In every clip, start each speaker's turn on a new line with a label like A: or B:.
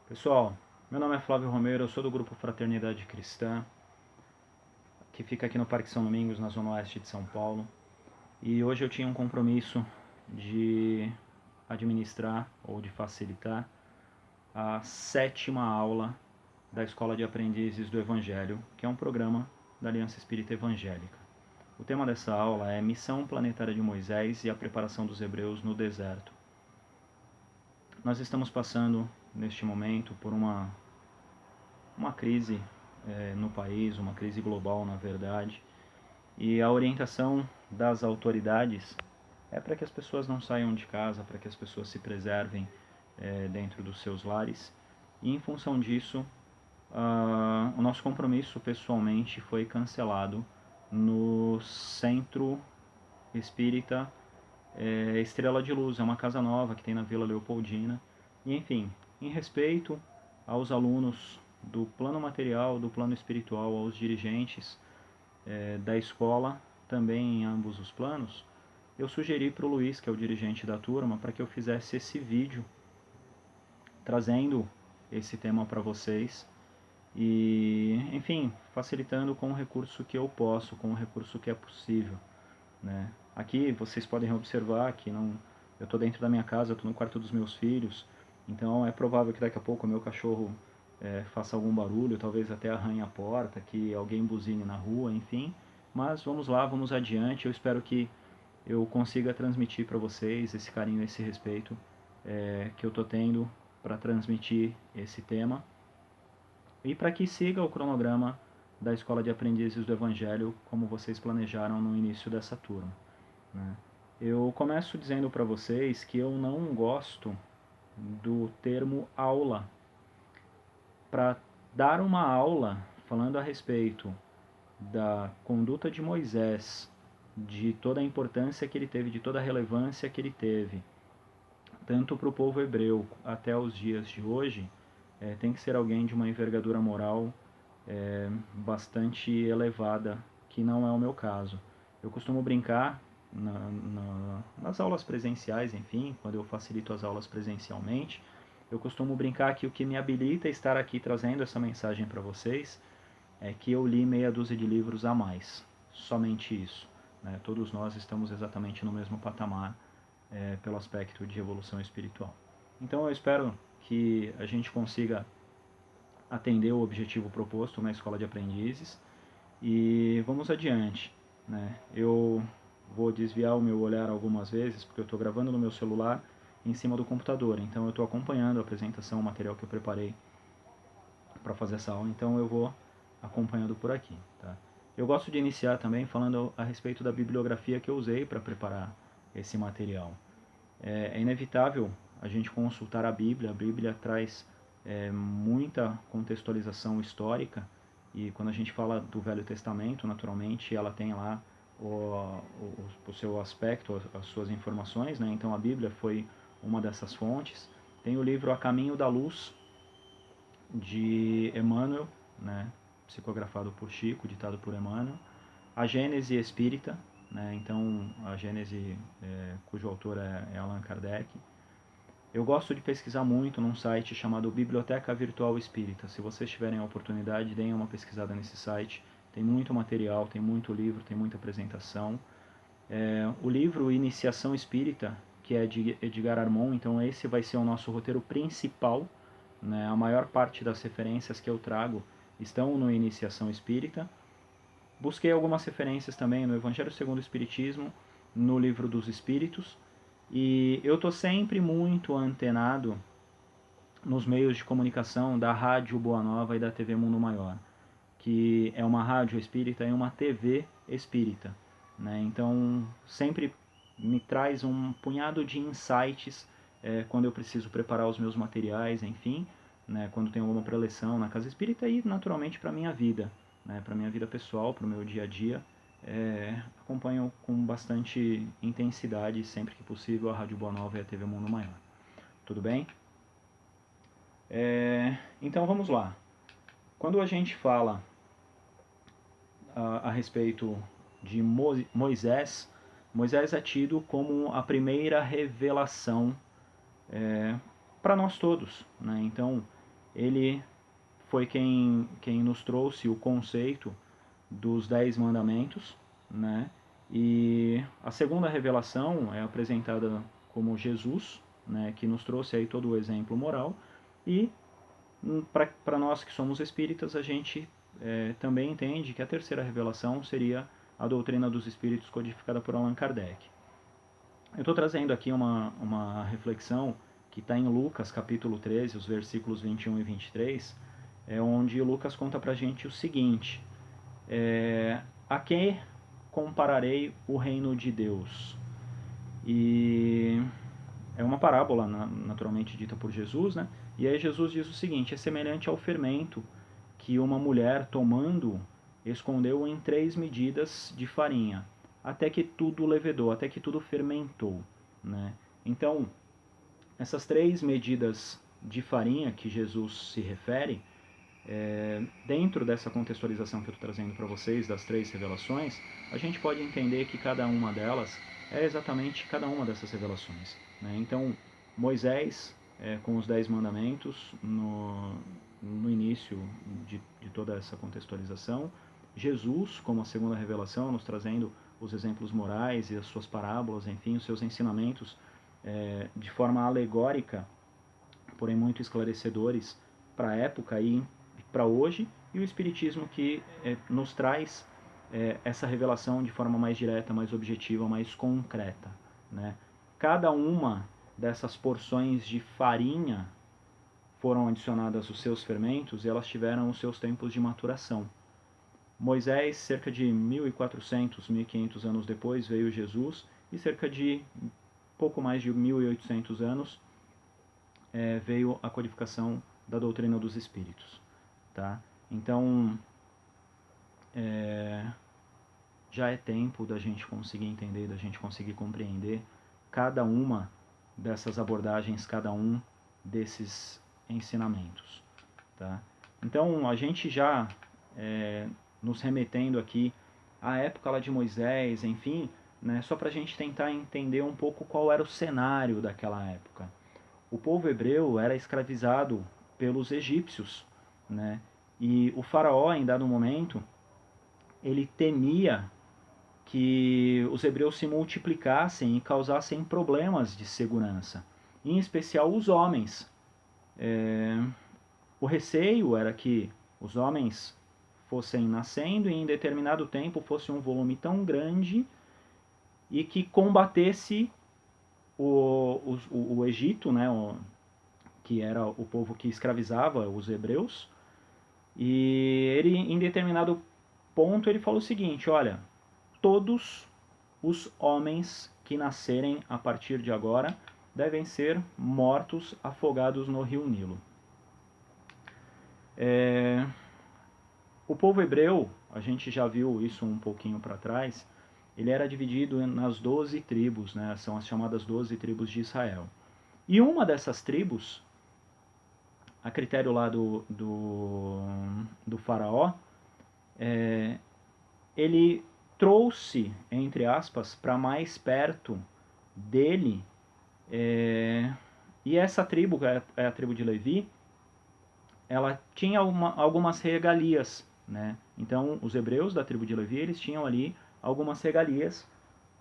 A: Pessoal, meu nome é Flávio Romero, eu sou do grupo Fraternidade Cristã, que fica aqui no Parque São Domingos, na zona oeste de São Paulo. E hoje eu tinha um compromisso de administrar ou de facilitar a 7ª aula da Escola de Aprendizes do Evangelho, que é um programa da Aliança Espírita Evangélica. O tema dessa aula é Missão Planetária de Moisés e a Preparação dos Hebreus no Deserto. Nós estamos passando, neste momento, por uma crise no país, uma crise global, na verdade, e a orientação das autoridades é para que as pessoas não saiam de casa, para que as pessoas se preservem dentro dos seus lares, e em função disso, o nosso compromisso pessoalmente foi cancelado no Centro Espírita Estrela de Luz, é uma casa nova que tem na Vila Leopoldina, e enfim, em respeito aos alunos do plano material, do plano espiritual, aos dirigentes da escola, também em ambos os planos, eu sugeri para o Luiz, que é o dirigente da turma, para que eu fizesse esse vídeo trazendo esse tema para vocês e, enfim, facilitando com o recurso que eu posso, com o recurso que é possível, né? Aqui vocês podem observar que não, eu estou dentro da minha casa, estou no quarto dos meus filhos, então é provável que daqui a pouco o meu cachorro faça algum barulho, talvez até arranhe a porta, que alguém buzine na rua, enfim. Mas vamos lá, vamos adiante. Eu espero que eu consiga transmitir para vocês esse carinho, esse respeito que eu estou tendo para transmitir esse tema e para que siga o cronograma da Escola de Aprendizes do Evangelho, como vocês planejaram no início dessa turma, né? Eu começo dizendo para vocês que eu não gosto do termo aula. Para dar uma aula falando a respeito da conduta de Moisés, de toda a importância que ele teve, de toda a relevância que ele teve, tanto para o povo hebreu até os dias de hoje, tem que ser alguém de uma envergadura moral bastante elevada, que não é o meu caso. Eu costumo brincar nas aulas presenciais, enfim, quando eu facilito as aulas presencialmente, eu costumo brincar que o que me habilita a estar aqui trazendo essa mensagem para vocês é que eu li meia dúzia de livros a mais. Somente isso, né? Todos nós estamos exatamente no mesmo patamar pelo aspecto de evolução espiritual. Então eu espero que a gente consiga atender o objetivo proposto na Escola de Aprendizes e vamos adiante, né? Eu vou desviar o meu olhar algumas vezes porque eu estou gravando no meu celular em cima do computador, então eu estou acompanhando a apresentação, o material que eu preparei para fazer essa aula, então eu vou acompanhando por aqui, tá? Eu gosto de iniciar também falando a respeito da bibliografia que eu usei para preparar esse material. É inevitável a gente consultar a Bíblia traz muita contextualização histórica, e quando a gente fala do Velho Testamento, naturalmente, ela tem lá o seu aspecto, as suas informações, né? Então a Bíblia foi uma dessas fontes. Tem o livro A Caminho da Luz, de Emmanuel, né? Psicografado por Chico, ditado por Emmanuel. A Gênese Espírita, né? Então a Gênese, cujo autor é Allan Kardec. Eu gosto de pesquisar muito num site chamado Biblioteca Virtual Espírita. Se vocês tiverem a oportunidade, deem uma pesquisada nesse site. Tem muito material, tem muito livro, tem muita apresentação. O livro Iniciação Espírita, que é de Edgar Armond, então esse vai ser o nosso roteiro principal, né? A maior parte das referências que eu trago estão no Iniciação Espírita. Busquei algumas referências também no Evangelho segundo o Espiritismo, no Livro dos Espíritos, e eu estou sempre muito antenado nos meios de comunicação da Rádio Boa Nova e da TV Mundo Maior, que é uma rádio espírita e uma TV espírita, né? Então sempre me traz um punhado de insights quando eu preciso preparar os meus materiais, enfim, né? Quando tem alguma preleção na casa espírita e naturalmente para a minha vida, né? Para a minha vida pessoal, para o meu dia a dia. Acompanho com bastante intensidade, sempre que possível, a Rádio Boa Nova e a TV Mundo Maior. Tudo bem? Então vamos lá. Quando a gente fala a respeito de Moisés, Moisés é tido como a primeira revelação para nós todos, né? Então, ele foi quem nos trouxe o conceito dos 10 mandamentos, né? E a segunda revelação é apresentada como Jesus, né, que nos trouxe aí todo o exemplo moral, e para nós que somos espíritas, a gente também entende que a terceira revelação seria a doutrina dos espíritos codificada por Allan Kardec. Eu estou trazendo aqui uma reflexão que está em Lucas capítulo 13, os versículos 21 e 23, onde Lucas conta para a gente o seguinte: a quem compararei o reino de Deus? E é uma parábola naturalmente dita por Jesus, né? E aí Jesus diz o seguinte: é semelhante ao fermento que uma mulher, tomando, escondeu em 3 medidas de farinha, até que tudo levedou, até que tudo fermentou, né? Então, essas 3 medidas de farinha que Jesus se refere, dentro dessa contextualização que eu estou trazendo para vocês, das 3 revelações, a gente pode entender que cada uma delas é exatamente cada uma dessas revelações, né? Então, Moisés, com os 10 mandamentos, no início de toda essa contextualização, Jesus, como a segunda revelação, nos trazendo os exemplos morais e as suas parábolas, enfim, os seus ensinamentos, de forma alegórica, porém muito esclarecedores para a época e para hoje, e o Espiritismo que nos traz essa revelação de forma mais direta, mais objetiva, mais concreta, né? Cada uma dessas porções de farinha foram adicionadas os seus fermentos e elas tiveram os seus tempos de maturação. Moisés, cerca de 1400, 1500 anos depois, veio Jesus, e cerca de pouco mais de 1800 anos veio a codificação da doutrina dos espíritos, tá? Então, já é tempo da gente conseguir entender, da gente conseguir compreender cada uma dessas abordagens, cada um desses ensinamentos, tá? Então, a gente já nos remetendo aqui à época lá de Moisés, enfim, né, só para a gente tentar entender um pouco qual era o cenário daquela época. O povo hebreu era escravizado pelos egípcios, né? E o faraó, em dado momento, ele temia que os hebreus se multiplicassem e causassem problemas de segurança, em especial os homens. O receio era que os homens fossem nascendo e em determinado tempo fosse um volume tão grande e que combatesse o Egito, né, que era o povo que escravizava os hebreus. E ele, em determinado ponto, ele falou o seguinte: olha, todos os homens que nascerem a partir de agora devem ser mortos afogados no rio Nilo. O povo hebreu, a gente já viu isso um pouquinho para trás, ele era dividido nas 12 tribos, né? São as chamadas 12 tribos de Israel. E uma dessas tribos, a critério lá do faraó, ele trouxe, entre aspas, para mais perto dele, e essa tribo, é a tribo de Levi, ela tinha algumas regalias, né? Então, os hebreus da tribo de Levi, eles tinham ali algumas regalias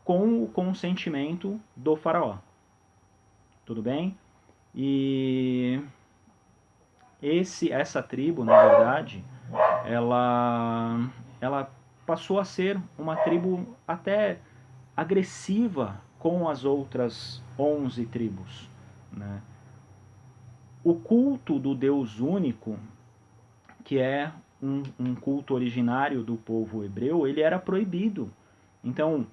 A: com o consentimento do faraó. Tudo bem? E essa tribo, na verdade, ela passou a ser uma tribo até agressiva com as outras 11 tribos, né? O culto do Deus único, que é um culto originário do povo hebreu, ele era proibido. Então,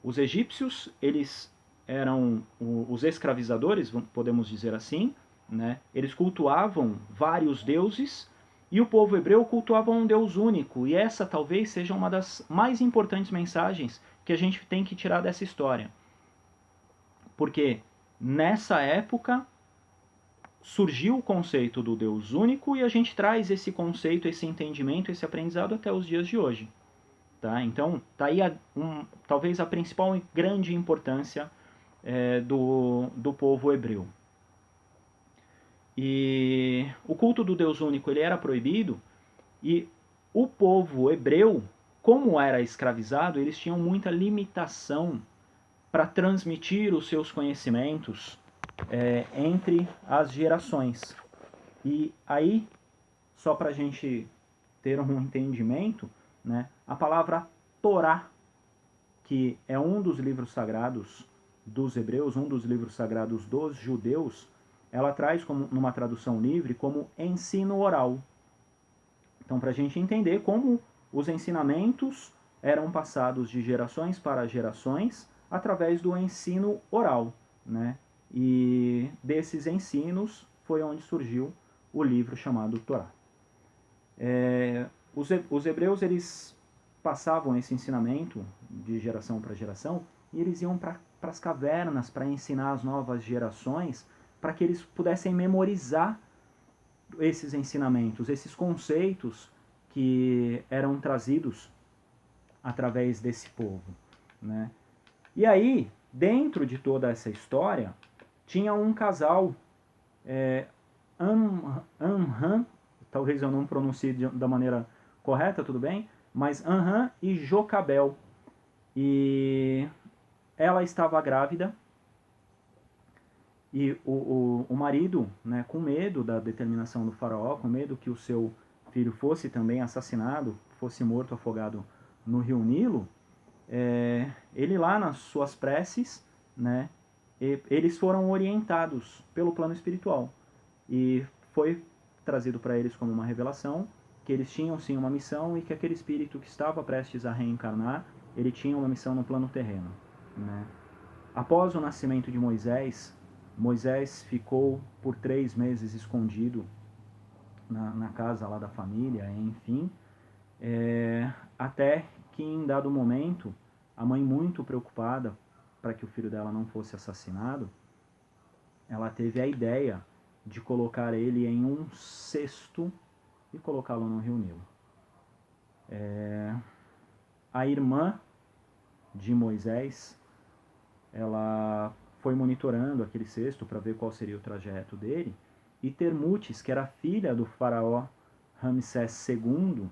A: os egípcios, eles eram os escravizadores, podemos dizer assim, né? Eles cultuavam vários deuses, e o povo hebreu cultuava um Deus único. E essa talvez seja uma das mais importantes mensagens que a gente tem que tirar dessa história. Porque nessa época surgiu o conceito do Deus único e a gente traz esse conceito, esse entendimento, esse aprendizado até os dias de hoje. Tá? Então, tá aí talvez a principal e grande importância do povo hebreu. E o o culto do Deus único ele era proibido, e o povo hebreu, como era escravizado, eles tinham muita limitação para transmitir os seus conhecimentos entre as gerações. E aí, só para a gente ter um entendimento, né, a palavra Torá, que é um dos livros sagrados dos hebreus, um dos livros sagrados dos judeus, ela traz como, numa tradução livre, como ensino oral. Então, para a gente entender como os ensinamentos eram passados de gerações para gerações através do ensino oral, né? E desses ensinos foi onde surgiu o livro chamado Torá. Os hebreus, eles passavam esse ensinamento de geração para geração e eles iam para as cavernas para ensinar as novas gerações, para que eles pudessem memorizar esses ensinamentos, esses conceitos que eram trazidos através desse povo, né? E aí, dentro de toda essa história, tinha um casal, Amram, talvez eu não pronuncie da maneira correta, tudo bem? Mas Amram e Jocabel. E ela estava grávida, e o marido, né, com medo da determinação do faraó, com medo que o seu filho fosse também assassinado, fosse morto afogado no rio Nilo, ele lá nas suas preces, né, eles foram orientados pelo plano espiritual. E foi trazido para eles como uma revelação que eles tinham sim uma missão e que aquele espírito que estava prestes a reencarnar, ele tinha uma missão no plano terreno, né? Após o nascimento de Moisés, Moisés ficou por 3 meses escondido na casa lá da família, enfim, até que em dado momento, a mãe, muito preocupada para que o filho dela não fosse assassinado, ela teve a ideia de colocar ele em um cesto e colocá-lo no rio Nilo. A irmã de Moisés, ela foi monitorando aquele cesto para ver qual seria o trajeto dele, e Termutes, que era filha do faraó Ramsés II,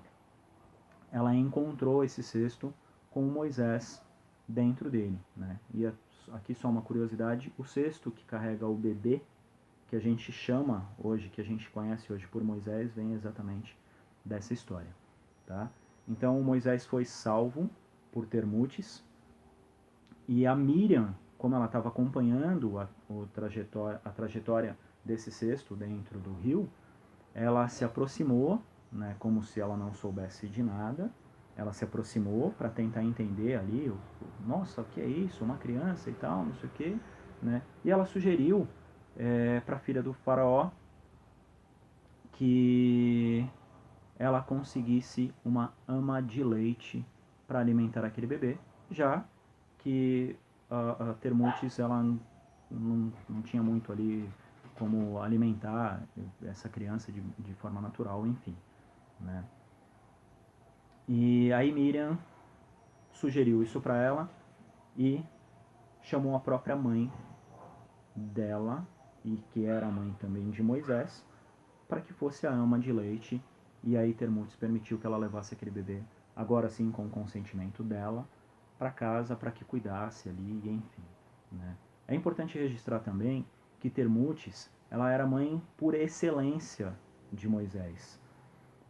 A: ela encontrou esse cesto com Moisés dentro dele, né? E aqui só uma curiosidade, o cesto que carrega o bebê, que a gente chama hoje, que a gente conhece hoje por Moisés, vem exatamente dessa história, tá? Então Moisés foi salvo por Termutes, e a Miriam, como ela estava acompanhando a trajetória desse cesto dentro do rio, ela se aproximou, né, como se ela não soubesse de nada, ela se aproximou para tentar entender ali, nossa, o que é isso, uma criança e tal, não sei o que, né? E ela sugeriu para a filha do faraó que ela conseguisse uma ama de leite para alimentar aquele bebê, já que a Termutes ela não tinha muito ali como alimentar essa criança de forma natural, enfim, né? E aí Miriam sugeriu isso para ela e chamou a própria mãe dela, e que era a mãe também de Moisés, para que fosse a ama de leite. E aí Termutes permitiu que ela levasse aquele bebê, agora sim com o consentimento dela, para casa, para que cuidasse ali, enfim, né? É importante registrar também que Termutes, ela era mãe por excelência de Moisés.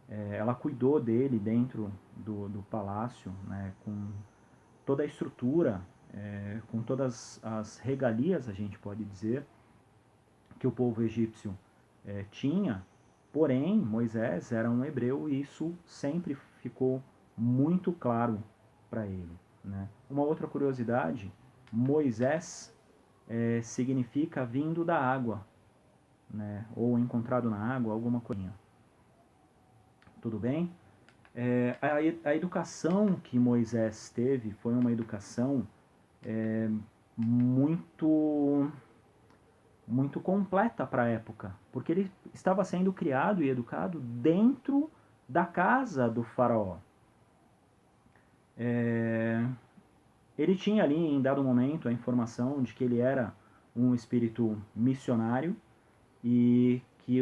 A: Ela cuidou dele dentro do palácio, né, com toda a estrutura, com todas as regalias, a gente pode dizer, que o povo egípcio tinha. Porém, Moisés era um hebreu e isso sempre ficou muito claro para ele, né? Uma outra curiosidade, Moisés significa vindo da água, né? Ou encontrado na água, alguma coisinha. Tudo bem? A educação que Moisés teve foi uma educação muito muito completa para a época, porque ele estava sendo criado e educado dentro da casa do faraó. Ele tinha ali, em dado momento, a informação de que ele era um espírito missionário e que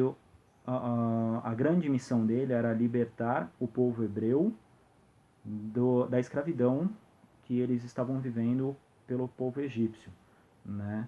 A: a grande missão dele era libertar o povo hebreu da escravidão que eles estavam vivendo pelo povo egípcio, né?